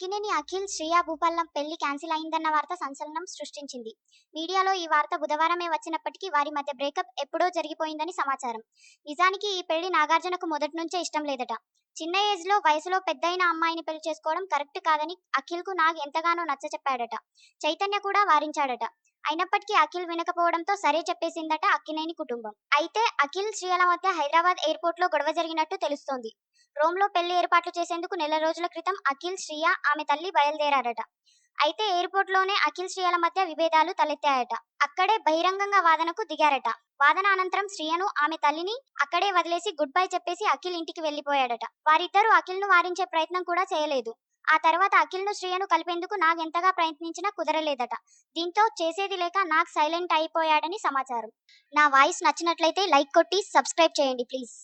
అక్కినేని అఖిల్, శ్రియ భూపాలం పెళ్లి క్యాన్సిల్ అయిందన్న వార్త సంచలనం సృష్టించింది. మీడియాలో ఈ వార్త బుధవారమే వచ్చినప్పటికీ వారి మధ్య బ్రేకప్ ఎప్పుడో జరిగిపోయిందని సమాచారం. నిజానికి ఈ పెళ్లి నాగార్జునకు మొదటి నుంచే ఇష్టం లేదట. చిన్న ఏజ్లో వయసులో పెద్దయిన అమ్మాయిని పెళ్లి చేసుకోవడం కరెక్ట్ కాదని అఖిల్కు నాగ్ ఎంతగానో నచ్చచెప్పాడట. చైతన్య కూడా వారించాడట. అయినప్పటికీ అఖిల్ వినకపోవడంతో సరే చెప్పేసిందట అక్కినేని కుటుంబం. అయితే అఖిల్, శ్రియల మధ్య హైదరాబాద్ ఎయిర్పోర్ట్లో గొడవ జరిగినట్టు తెలుస్తోంది. రోమ్లో పెళ్లి ఏర్పాట్లు చేసేందుకు నెల రోజుల క్రితం అఖిల్, శ్రియ, ఆమె తల్లి బయలుదేరారట. అయితే ఎయిర్పోర్ట్లోనే అఖిల్, శ్రియల మధ్య విభేదాలు తలెత్తాయట. అక్కడే బహిరంగంగా వాదనకు దిగారట. వాదన అనంతరం శ్రియను, ఆమె తల్లిని అక్కడే వదిలేసి గుడ్ బై చెప్పేసి అఖిల్ ఇంటికి వెళ్లిపోయాడట. వారిద్దరూ అఖిల్ను వారించే ప్రయత్నం కూడా చేయలేదు. ఆ తర్వాత అఖిల్ను, శ్రియను కలిపేందుకు నాగ్ ఎంతగా ప్రయత్నించినా కుదరలేదట. దీంతో చేసేది లేక నాగ్ సైలెంట్ అయిపోయాడని సమాచారం. నా వాయిస్ నచ్చినట్లయితే లైక్ కొట్టి సబ్స్క్రైబ్ చేయండి ప్లీజ్.